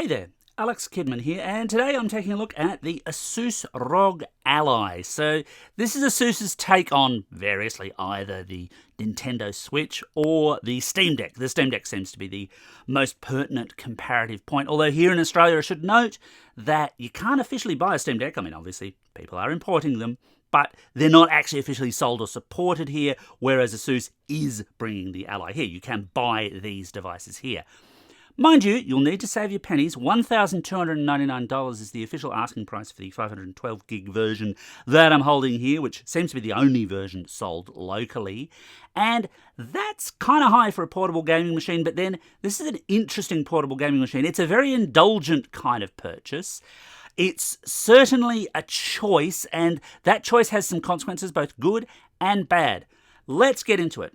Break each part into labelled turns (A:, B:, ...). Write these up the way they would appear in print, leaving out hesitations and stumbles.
A: Hey there, Alex Kidman here, and today I'm taking a look at the Asus ROG Ally. So this is Asus's take on variously either the Nintendo Switch or the Steam Deck. The Steam Deck seems to be the most pertinent comparative point, although here in Australia I should note that you can't officially buy a Steam Deck. I mean, obviously people are importing them, but they're not actually officially sold or supported here, whereas Asus is bringing the Ally here. You can buy these devices here. Mind you, you'll need to save your pennies. $1,299 is the official asking price for the 512 gig version that I'm holding here, which seems to be the only version sold locally. And that's kind of high for a portable gaming machine, but then this is an interesting portable gaming machine. It's a very indulgent kind of purchase. It's certainly a choice, and that choice has some consequences, both good and bad. Let's get into it.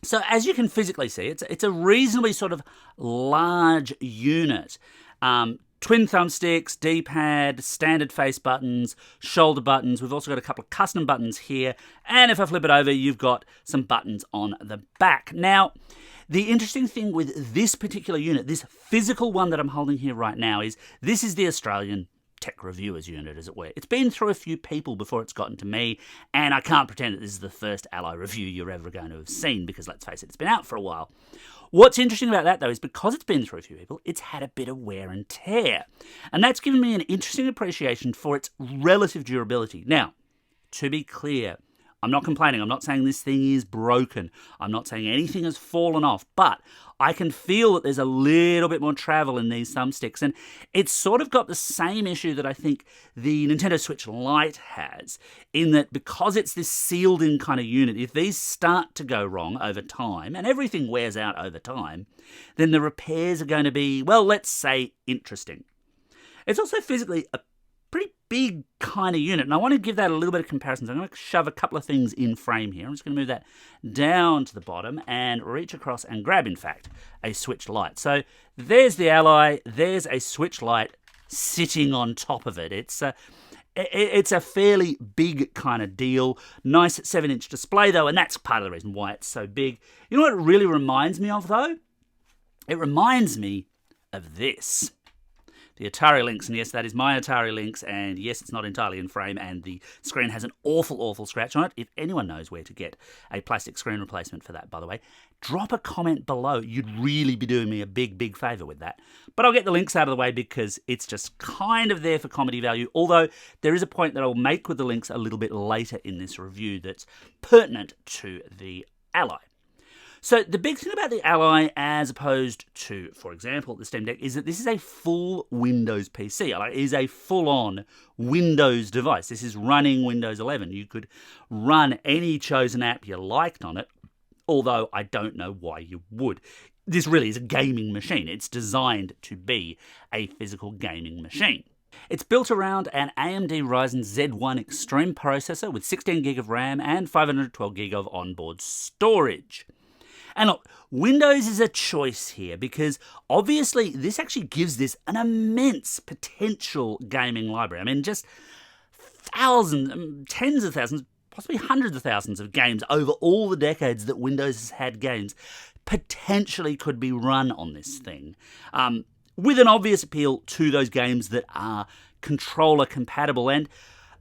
A: So as you can physically see, it's a reasonably sort of large unit. Twin thumbsticks, D-pad, standard face buttons, shoulder buttons. We've also got a couple of custom buttons here. And if I flip it over, you've got some buttons on the back. Now, the interesting thing with this particular unit, this physical one that I'm holding here right now, is this is the Australian Tech Reviewers unit, as it were. It's been through a few people before it's gotten to me, and I can't pretend that this is the first Ally review you're ever going to have seen, because let's face it, it's been out for a while. What's interesting about that, though, is because it's been through a few people, it's had a bit of wear and tear. And that's given me an interesting appreciation for its relative durability. Now, to be clear, I'm not complaining. I'm not saying this thing is broken. I'm not saying anything has fallen off, but I can feel that there's a little bit more travel in these thumbsticks, and it's sort of got the same issue that I think the Nintendo Switch Lite has, in that because it's this sealed-in kind of unit, if these start to go wrong over time, and everything wears out over time, then the repairs are going to be, well, let's say, interesting. It's also physically a pretty big kind of unit, and I want to give that a little bit of comparison. So I'm going to shove a couple of things in frame here. I'm just going to move that down to the bottom and reach across and grab, in fact, a Switch Lite. So there's the Ally, there's a Switch Lite sitting on top of it. It's a fairly big kind of deal. Nice 7-inch display, though, and that's part of the reason why it's so big. You know what it really reminds me of, though? It reminds me of this. The Atari Lynx, and yes, that is my Atari Lynx, and yes, it's not entirely in frame, and the screen has an awful scratch on it. If anyone knows where to get a plastic screen replacement for that, by the way, drop a comment below. You'd really be doing me a big favour with that. But I'll get the Lynx out of the way because it's just kind of there for comedy value, although there is a point that I'll make with the Lynx a little bit later in this review that's pertinent to the Ally. So the big thing about the Ally, as opposed to, for example, the Steam Deck, is that this is a full Windows PC. It is a full-on Windows device. This is running Windows 11. You could run any chosen app you liked on it, although I don't know why you would. This really is a gaming machine. It's designed to be a physical gaming machine. It's built around an AMD Ryzen Z1 Extreme processor with 16GB of RAM and 512GB of onboard storage. And look, Windows is a choice here because obviously this actually gives this an immense potential gaming library. I mean, just thousands, tens of thousands, possibly hundreds of thousands of games over all the decades that Windows has had games potentially could be run on this thing, with an obvious appeal to those games that are controller compatible. And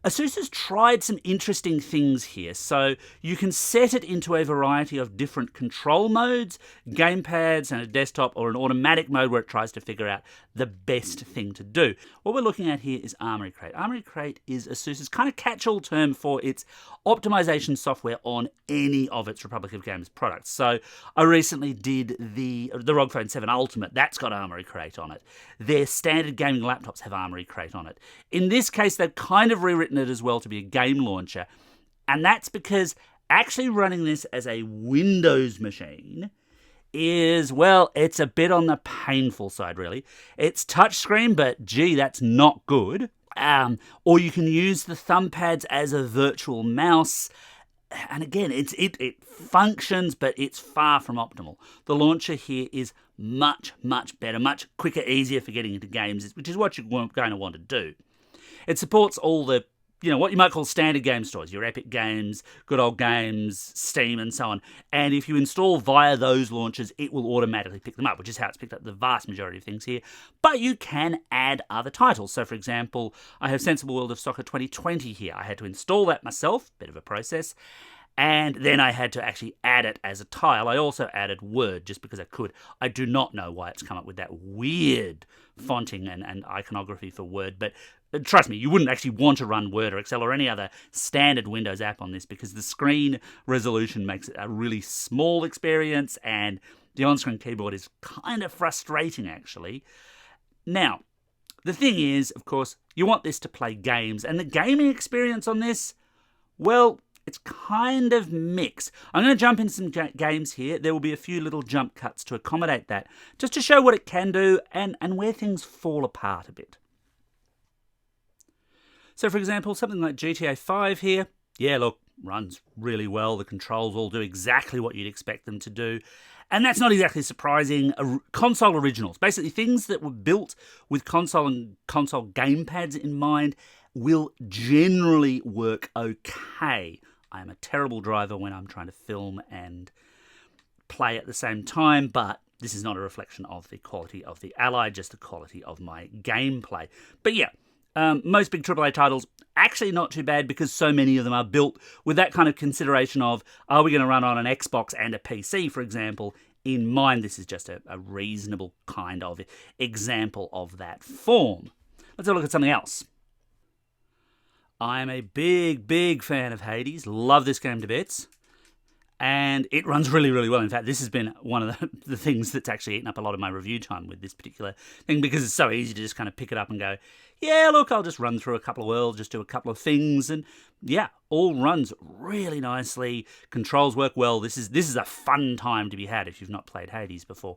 A: Asus has tried some interesting things here. So you can set it into a variety of different control modes, gamepads and a desktop, or an automatic mode where it tries to figure out the best thing to do. What we're looking at here is Armoury Crate. Armoury Crate is Asus's kind of catch-all term for its optimization software on any of its Republic of Games products. So I recently did the ROG Phone 7 Ultimate. That's got Armoury Crate on it. Their standard gaming laptops have Armoury Crate on it. In this case, they've kind of rewritten it as well to be a game launcher, and that's because actually running this as a Windows machine is, well, it's a bit on the painful side, really. It's touchscreen, but gee, that's not good. Or you can use the thumb pads as a virtual mouse, and again, it functions, but it's far from optimal. The launcher here is much better, much quicker, easier for getting into games, which is what you're going to want to do. It supports all the what you might call standard game stores, your Epic Games, Good Old Games, Steam, and so on. And if you install via those launchers, it will automatically pick them up, which is how it's picked up the vast majority of things here. But you can add other titles. So, for example, I have Sensible World of Soccer 2020 here. I had to install that myself, bit of a process. And then I had to actually add it as a tile. I also added Word just because I could. I do not know why it's come up with that weird fonting and iconography for Word, but trust me, you wouldn't actually want to run Word or Excel or any other standard Windows app on this because the screen resolution makes it a really small experience and the on-screen keyboard is kind of frustrating, actually. Now, the thing is, of course, you want this to play games, and the gaming experience on this, well, it's kind of mixed. I'm going to jump into some games here. There will be a few little jump cuts to accommodate that, just to show what it can do and where things fall apart a bit. So, for example, something like GTA 5 here, yeah, look, runs really well. The controls all do exactly what you'd expect them to do. And that's not exactly surprising. Console originals, basically things that were built with console and console gamepads in mind, will generally work okay. I am a terrible driver when I'm trying to film and play at the same time, but this is not a reflection of the quality of the Ally, just the quality of my gameplay. But yeah, most big AAA titles, actually not too bad because so many of them are built with that kind of consideration of, are we going to run on an Xbox and a PC, for example, in mind. This is just a reasonable kind of example of that form. Let's have a look at something else. I am a big fan of Hades. Love this game to bits. And it runs really, really well. In fact, this has been one of the things that's actually eaten up a lot of my review time with this particular thing because it's so easy to just kind of pick it up and go, yeah, look, I'll just run through a couple of worlds, just do a couple of things. And yeah, all runs really nicely. Controls work well. This is a fun time to be had if you've not played Hades before.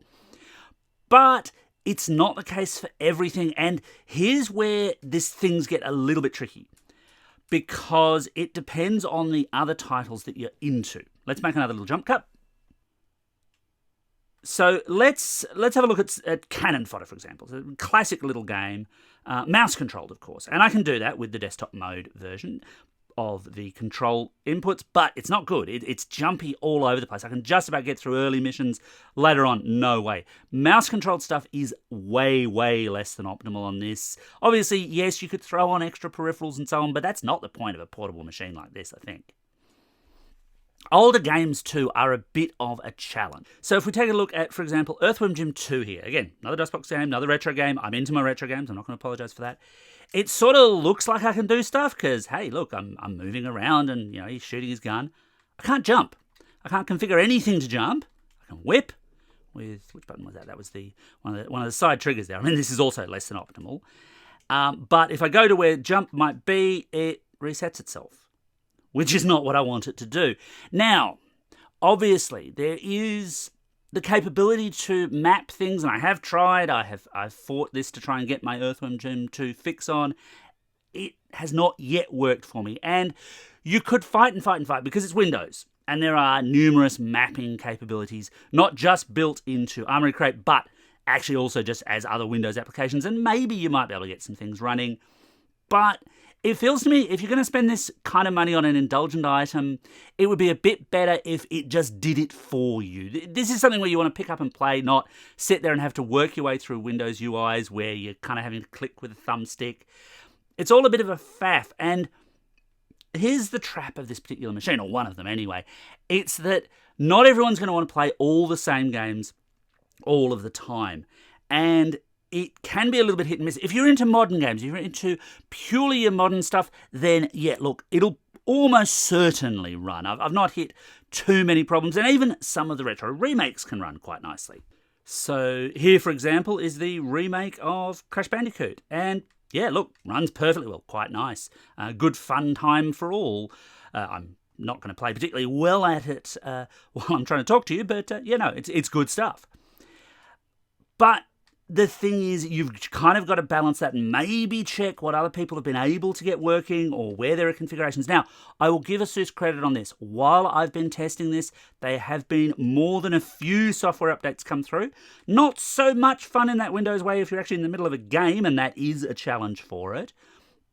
A: But it's not the case for everything. And here's where things get a little bit tricky, because it depends on the other titles that you're into. Let's make another little jump cut. So let's have a look at Cannon Fodder, for example. It's a classic little game, mouse controlled, of course. And I can do that with the desktop mode version of the control inputs, but it's not good. It's jumpy all over the place. I can just about get through early missions. Later on, no way. Mouse-controlled stuff is way less than optimal on this. Obviously, yes, you could throw on extra peripherals and so on, but that's not the point of a portable machine like this, I think. Older games, too, are a bit of a challenge. So if we take a look at, for example, Earthworm Jim 2 here. Again, another DOSBox game, another retro game. I'm into my retro games. I'm not going to apologize for that. It sort of looks like I can do stuff because, hey, look, I'm moving around and, he's shooting his gun. I can't jump. I can't configure anything to jump. I can whip with, which button was that? That was one of the side triggers there. I mean, this is also less than optimal. But if I go to where jump might be, it resets itself, which is not what I want it to do. Now, obviously, there is the capability to map things, and I have tried. I've fought this to try and get my Earthworm Jim 2 fix on. It has not yet worked for me, and you could fight because it's Windows, and there are numerous mapping capabilities, not just built into Armoury Crate, but actually also just as other Windows applications, and maybe you might be able to get some things running. But it feels to me, if you're going to spend this kind of money on an Indulgent item, it would be a bit better if it just did it for you. This is something where you want to pick up and play, not sit there and have to work your way through Windows UIs where you're kind of having to click with a thumbstick. It's all a bit of a faff, and here's the trap of this particular machine, or one of them anyway. It's that not everyone's going to want to play all the same games all of the time, and it can be a little bit hit and miss. If you're into modern games, if you're into purely your modern stuff, then yeah, look, it'll almost certainly run. I've not hit too many problems, and even some of the retro remakes can run quite nicely. So here, for example, is the remake of Crash Bandicoot, and yeah, look, runs perfectly well, quite nice. Good fun time for all. I'm not going to play particularly well at it while I'm trying to talk to you, but it's good stuff. But the thing is, you've kind of got to balance that and maybe check what other people have been able to get working or where there are configurations. Now, I will give Asus credit on this. While I've been testing this, there have been more than a few software updates come through. Not so much fun in that Windows way if you're actually in the middle of a game, and that is a challenge for it.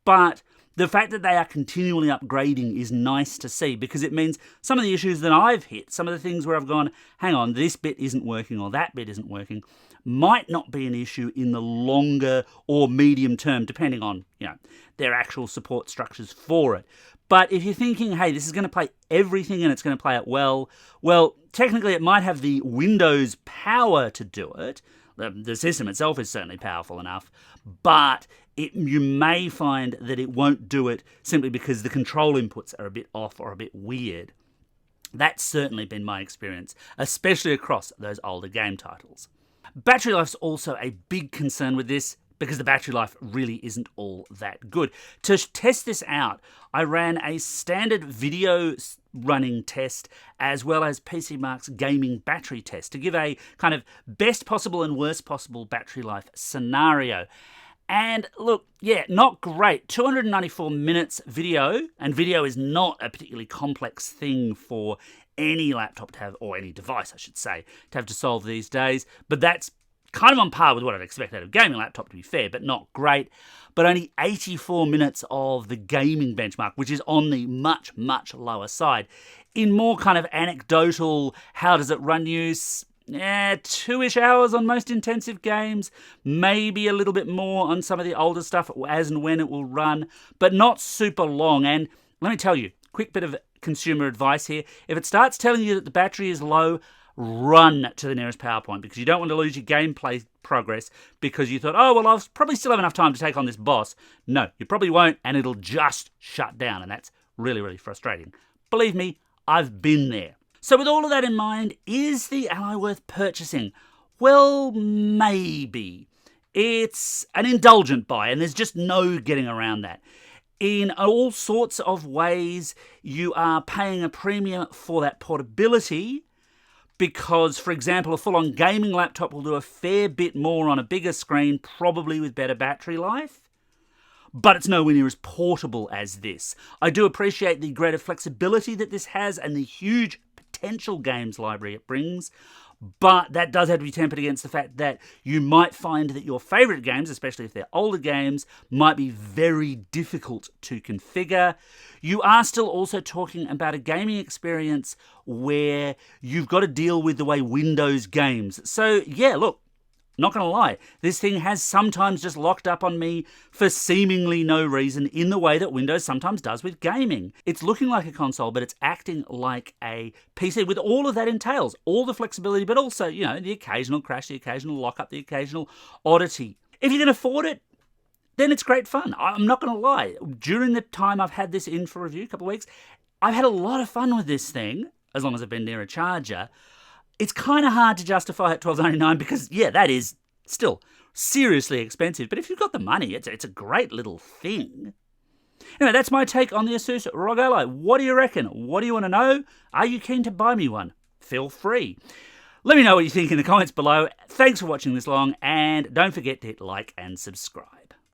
A: But the fact that they are continually upgrading is nice to see, because it means some of the issues that I've hit, some of the things where I've gone, hang on, this bit isn't working or that bit isn't working, might not be an issue in the longer or medium term, depending on, their actual support structures for it. But if you're thinking, hey, this is going to play everything and it's going to play it well, technically it might have the Windows power to do it. The system itself is certainly powerful enough, but you may find that it won't do it simply because the control inputs are a bit off or a bit weird. That's certainly been my experience, especially across those older game titles. Battery life's also a big concern with this, because the battery life really isn't all that good. To test this out, I ran a standard video running test as well as PCMark's gaming battery test to give a kind of best possible and worst possible battery life scenario. And look, not great. 294 minutes video, and video is not a particularly complex thing for any laptop to have, or any device, I should say, to have to solve these days. But that's kind of on par with what I'd expect out of a gaming laptop, to be fair, but not great. But only 84 minutes of the gaming benchmark, which is on the much, much lower side. In more kind of anecdotal, how does it run use? 2-ish hours on most intensive games, maybe a little bit more on some of the older stuff as and when it will run, but not super long. And let me tell you, quick bit of consumer advice here. If it starts telling you that the battery is low, run to the nearest power point, because you don't want to lose your gameplay progress because you thought, I'll probably still have enough time to take on this boss. No, you probably won't, and it'll just shut down, and that's really, really frustrating. Believe me, I've been there. So with all of that in mind, is the Ally worth purchasing? Well, maybe. It's an indulgent buy, and there's just no getting around that. In all sorts of ways, you are paying a premium for that portability, because, for example, a full-on gaming laptop will do a fair bit more on a bigger screen, probably with better battery life, but it's nowhere near as portable as this. I do appreciate the greater flexibility that this has and the huge potential games library it brings, but that does have to be tempered against the fact that you might find that your favourite games, especially if they're older games, might be very difficult to configure. You are still also talking about a gaming experience where you've got to deal with the way Windows games. So look, not going to lie, this thing has sometimes just locked up on me for seemingly no reason, in the way that Windows sometimes does with gaming. It's looking like a console, but it's acting like a PC, with all of that entails. All the flexibility, but also, the occasional crash, the occasional lockup, the occasional oddity. If you can afford it, then it's great fun. I'm not going to lie. During the time I've had this in for review, a couple of weeks, I've had a lot of fun with this thing, as long as I've been near a charger. It's kind of hard to justify at $12.99 because, that is still seriously expensive. But if you've got the money, it's a great little thing. Anyway, that's my take on the Asus ROG Ally. What do you reckon? What do you want to know? Are you keen to buy me one? Feel free. Let me know what you think in the comments below. Thanks for watching this long, and don't forget to hit like and subscribe.